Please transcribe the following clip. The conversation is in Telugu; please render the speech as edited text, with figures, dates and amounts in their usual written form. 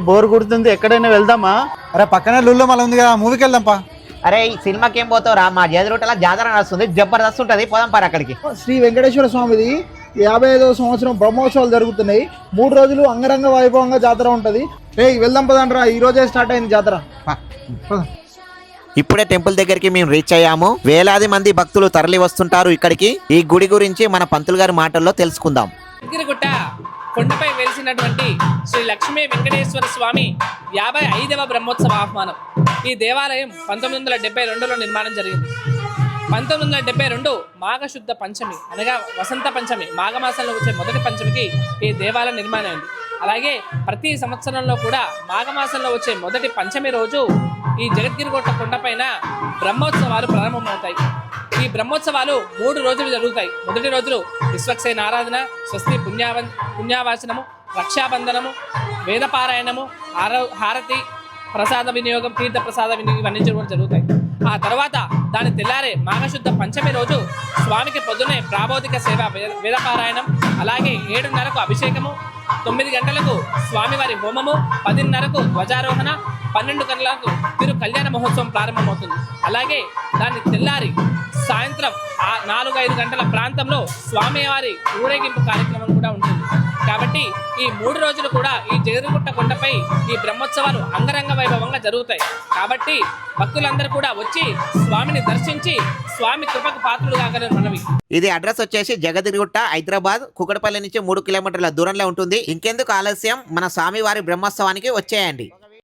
బోర్ కొడుతుంది, ఎక్కడైనా వెళ్దామా? అరే పక్కనే లుల్లో మళ్ళీ ఉంది కదా, మూవీకి వెళ్దాంపా. అరే ఈ సినిమాకి ఏం పోతావురా, మా జేదిరోటల జాతర నడుస్తుంది, జబర్దస్త్ ఉంటది, పోదాం పారు అక్కడికి. శ్రీ వెంకటేశ్వర స్వామిది 55వ సంవత్సరం బ్రహ్మోత్సవాలు జరుగుతున్నాయి. 3 రోజులు అంగరంగ వైభవంగా జాతర ఉంటది. వెళ్దాం పదండ్రా, ఈ రోజే స్టార్ట్ అయింది జాతర. ఇప్పుడే టెంపుల్ దగ్గరికి మేము రీచ్ అయ్యాము. వేలాది మంది భక్తులు తరలి వస్తుంటారు ఇక్కడికి. ఈ గుడి గురించి మన పంతులు గారి మాటల్లో తెలుసుకుందాం. గిరిగుట్ట కొండపై వెలిసినటువంటి శ్రీ లక్ష్మీ వెంకటేశ్వర స్వామి 55వ బ్రహ్మోత్సవ ఆహ్వానం. ఈ దేవాలయం 1972లో నిర్మాణం జరిగింది. 1972 మాఘశుద్ధ పంచమి అనగా వసంత పంచమి, మాఘమాసంలో వచ్చే మొదటి పంచమికి ఈ దేవాలయం నిర్మాణం అయింది. అలాగే ప్రతి సంవత్సరంలో కూడా మాఘమాసంలో వచ్చే మొదటి పంచమి రోజు ఈ జగద్గిరిగుట్ట కొండపైన బ్రహ్మోత్సవాలు ప్రారంభమవుతాయి. ఈ బ్రహ్మోత్సవాలు 3 రోజులు జరుగుతాయి. మొదటి రోజులు విశ్వక్సేన ఆరాధన, స్వస్తి పుణ్యావాచనము, రక్షాబంధనము, వేదపారాయణము, హారతి, ప్రసాద వినియోగం, తీర్థ ప్రసాద వినియోగం ఇవన్నీ కూడా జరుగుతాయి. ఆ తర్వాత దాని తెల్లారే మాఘశుద్ధ పంచమి రోజు స్వామికి పొద్దునే ప్రాబోధిక సేవ, వేదపారాయణం, అలాగే 7:30కు అభిషేకము, 9 గంటలకు స్వామివారి హోమము, 10:30కు ధ్వజారోహణ, 12 గంటలకు తిరు కళ్యాణ మహోత్సవం ప్రారంభమవుతుంది. అలాగే దాని తెల్లారి సాయంత్రం 4-5 గంటల ప్రాంతంలో స్వామివారి ఊరేగింపు కార్యక్రమం కూడా ఉంటుంది. కాబట్టి ఈ 3 రోజులు కూడా ఈ జగద్గిరిగుట్ట కొండపై ఈ బ్రహ్మోత్సవాలు అంగరంగ వైభవంగా జరుగుతాయి. కాబట్టి భక్తులందరూ కూడా వచ్చి స్వామిని దర్శించి స్వామి కృపకు పాత్రలు కాగలరు మనవి. ఇది అడ్రస్ వచ్చేసి జగద్గిరిగుట్ట, హైదరాబాద్, కుకటపల్లి నుంచి 3 కిలోమీటర్ల దూరంలో ఉంటుంది. ఇంకెందుకు ఆలస్యం, మన స్వామివారి బ్రహ్మోత్సవానికి వచ్చేయండి.